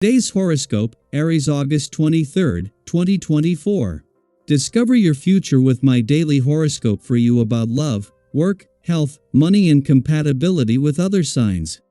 Today's horoscope, Aries August 23rd, 2024. Discover your future with my daily horoscope for you about love, work, health, money and compatibility with other signs.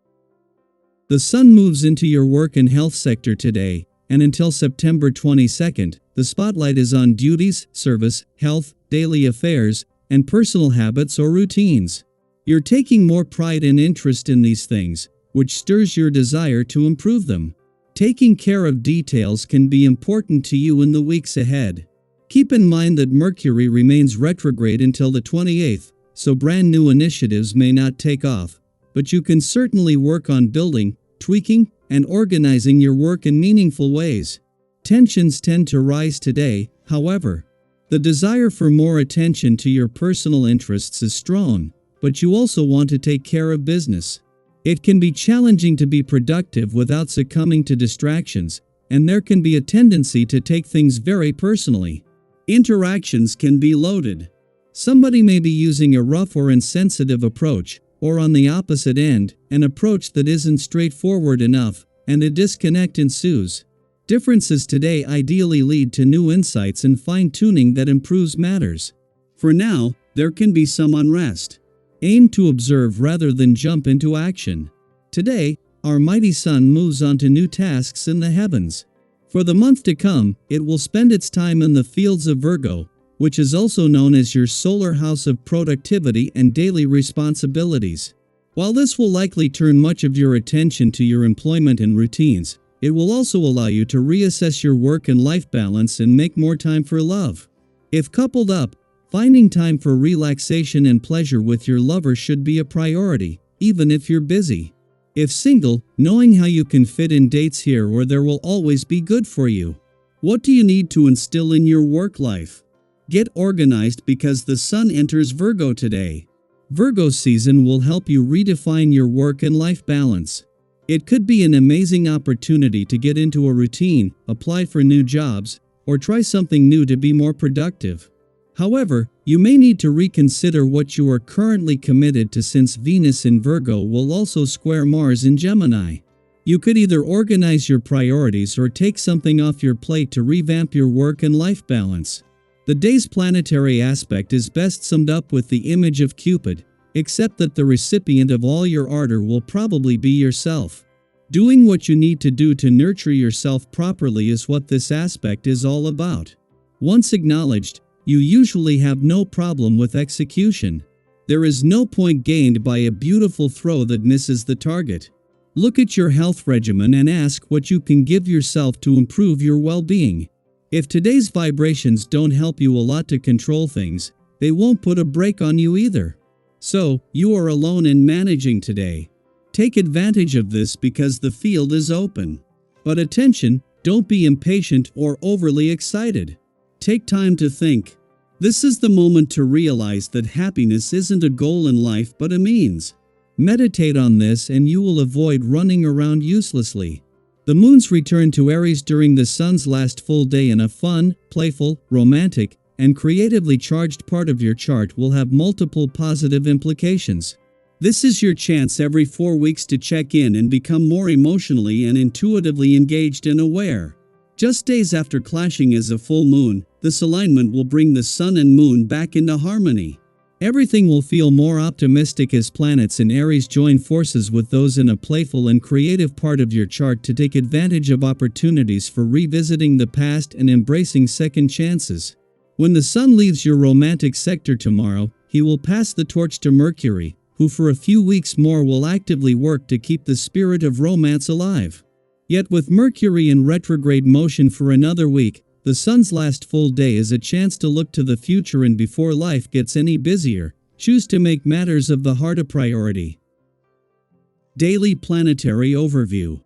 The sun moves into your work and health sector today, and until September 22nd, the spotlight is on duties, service, health, daily affairs, and personal habits or routines. You're taking more pride and interest in these things, which stirs your desire to improve them. Taking care of details can be important to you in the weeks ahead. Keep in mind that Mercury remains retrograde until the 28th, so brand new initiatives may not take off, but you can certainly work on building, tweaking, and organizing your work in meaningful ways. Tensions tend to rise today, however. The desire for more attention to your personal interests is strong, but you also want to take care of business. It can be challenging to be productive without succumbing to distractions, and there can be a tendency to take things very personally. Interactions can be loaded. Somebody may be using a rough or insensitive approach, or on the opposite end, an approach that isn't straightforward enough, and a disconnect ensues. Differences today ideally lead to new insights and fine-tuning that improves matters. For now, there can be some unrest. Aim to observe rather than jump into action. Today, our mighty sun moves on to new tasks in the heavens. For the month to come, it will spend its time in the fields of Virgo, which is also known as your solar house of productivity and daily responsibilities. While this will likely turn much of your attention to your employment and routines, it will also allow you to reassess your work and life balance and make more time for love. If coupled up, finding time for relaxation and pleasure with your lover should be a priority, even if you're busy. If single, knowing how you can fit in dates here or there will always be good for you. What do you need to instill in your work life? Get organized because the sun enters Virgo today. Virgo season will help you redefine your work and life balance. It could be an amazing opportunity to get into a routine, apply for new jobs, or try something new to be more productive. However, you may need to reconsider what you are currently committed to since Venus in Virgo will also square Mars in Gemini. You could either organize your priorities or take something off your plate to revamp your work and life balance. The day's planetary aspect is best summed up with the image of Cupid, except that the recipient of all your ardor will probably be yourself. Doing what you need to do to nurture yourself properly is what this aspect is all about. Once acknowledged, you usually have no problem with execution. There is no point gained by a beautiful throw that misses the target. Look at your health regimen and ask what you can give yourself to improve your well-being. If today's vibrations don't help you a lot to control things, they won't put a brake on you either. So, you are alone in managing today. Take advantage of this because the field is open. But attention, don't be impatient or overly excited. Take time to think. This is the moment to realize that happiness isn't a goal in life but a means. Meditate on this and you will avoid running around uselessly. The moon's return to Aries during the sun's last full day in a fun, playful, romantic, and creatively charged part of your chart will have multiple positive implications. This is your chance every 4 weeks to check in and become more emotionally and intuitively engaged and aware. Just days after clashing as a full moon, this alignment will bring the sun and moon back into harmony. Everything will feel more optimistic as planets in Aries join forces with those in a playful and creative part of your chart to take advantage of opportunities for revisiting the past and embracing second chances. When the sun leaves your romantic sector tomorrow, he will pass the torch to Mercury, who for a few weeks more will actively work to keep the spirit of romance alive. Yet with Mercury in retrograde motion for another week, the sun's last full day is a chance to look to the future and before life gets any busier, choose to make matters of the heart a priority. Daily Planetary Overview.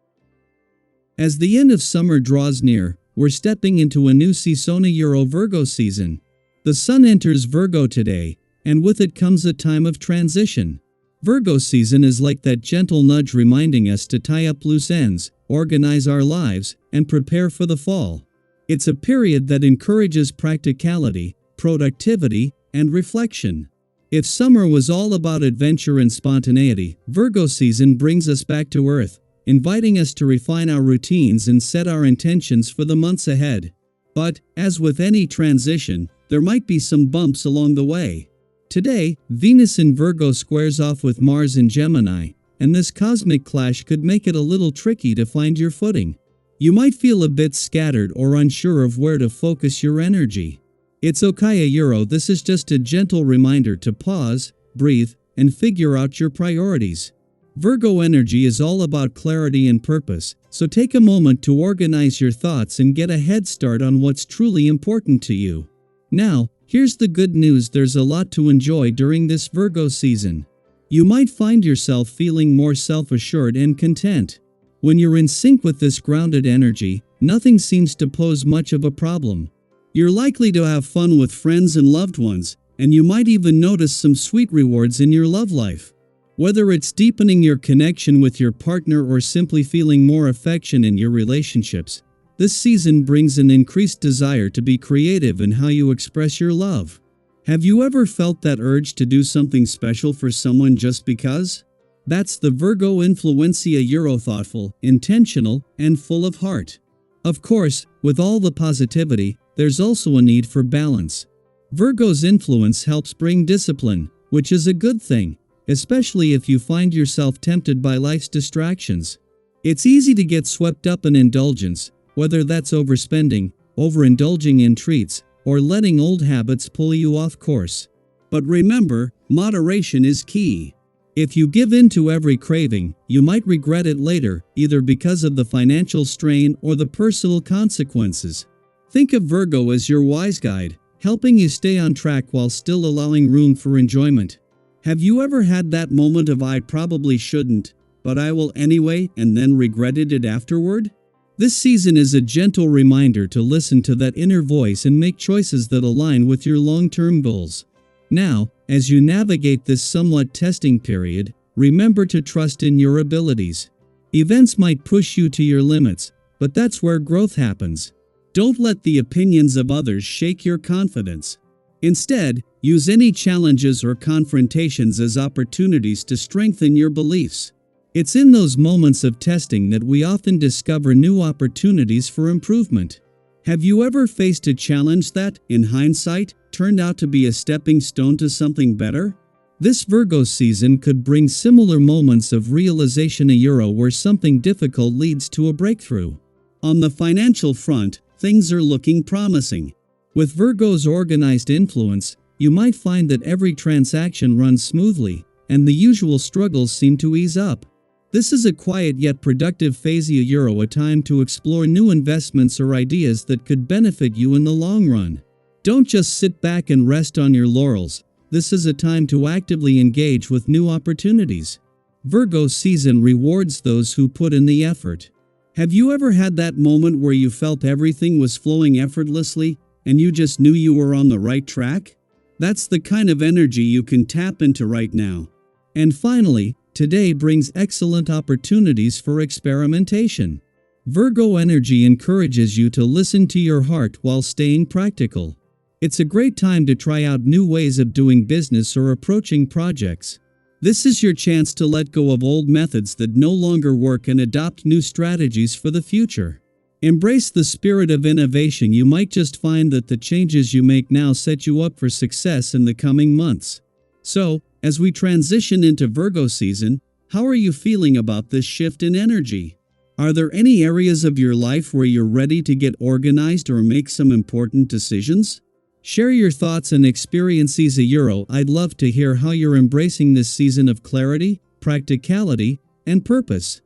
As the end of summer draws near, we're stepping into a new Seasona Virgo season. The sun enters Virgo today, and with it comes a time of transition. Virgo season is like that gentle nudge reminding us to tie up loose ends, organize our lives, and prepare for the fall. It's a period that encourages practicality, productivity, and reflection. If summer was all about adventure and spontaneity, Virgo season brings us back to earth, inviting us to refine our routines and set our intentions for the months ahead. But, as with any transition, there might be some bumps along the way. Today, Venus in Virgo squares off with Mars in Gemini, and this cosmic clash could make it a little tricky to find your footing. You might feel a bit scattered or unsure of where to focus your energy. It's okay, this is just a gentle reminder to pause, breathe, and figure out your priorities. Virgo energy is all about clarity and purpose, so take a moment to organize your thoughts and get a head start on what's truly important to you. Now, here's the good news: there's a lot to enjoy during this Virgo season. You might find yourself feeling more self-assured and content. When you're in sync with this grounded energy, nothing seems to pose much of a problem. You're likely to have fun with friends and loved ones, and you might even notice some sweet rewards in your love life. Whether it's deepening your connection with your partner or simply feeling more affection in your relationships, this season brings an increased desire to be creative in how you express your love. Have you ever felt that urge to do something special for someone just because? That's the Virgo influencia, thoughtful, intentional, and full of heart. Of course, with all the positivity, there's also a need for balance. Virgo's influence helps bring discipline, which is a good thing, especially if you find yourself tempted by life's distractions. It's easy to get swept up in indulgence, whether that's overspending, overindulging in treats, or letting old habits pull you off course. But remember, moderation is key. If you give in to every craving, you might regret it later, either because of the financial strain or the personal consequences. Think of Virgo as your wise guide, helping you stay on track while still allowing room for enjoyment. Have you ever had that moment of "I probably shouldn't, but I will anyway," and then regretted it afterward? This season is a gentle reminder to listen to that inner voice and make choices that align with your long-term goals. Now, as you navigate this somewhat testing period, remember to trust in your abilities. Events might push you to your limits, but that's where growth happens. Don't let the opinions of others shake your confidence. Instead, use any challenges or confrontations as opportunities to strengthen your beliefs. It's in those moments of testing that we often discover new opportunities for improvement. Have you ever faced a challenge that, in hindsight, turned out to be a stepping stone to something better? This Virgo season could bring similar moments of realization, where something difficult leads to a breakthrough. On the financial front, things are looking promising. With Virgo's organized influence, you might find that every transaction runs smoothly, and the usual struggles seem to ease up. This is a quiet yet productive phase, a time to explore new investments or ideas that could benefit you in the long run. Don't just sit back and rest on your laurels. This is a time to actively engage with new opportunities. Virgo season rewards those who put in the effort. Have you ever had that moment where you felt everything was flowing effortlessly, and you just knew you were on the right track? That's the kind of energy you can tap into right now. And finally, today brings excellent opportunities for experimentation. Virgo energy encourages you to listen to your heart while staying practical. It's a great time to try out new ways of doing business or approaching projects. This is your chance to let go of old methods that no longer work and adopt new strategies for the future. Embrace the spirit of innovation. You might just find that the changes you make now set you up for success in the coming months. So, as we transition into Virgo season, how are you feeling about this shift in energy? Are there any areas of your life where you're ready to get organized or make some important decisions? Share your thoughts and experiences. I'd love to hear how you're embracing this season of clarity, practicality, and purpose.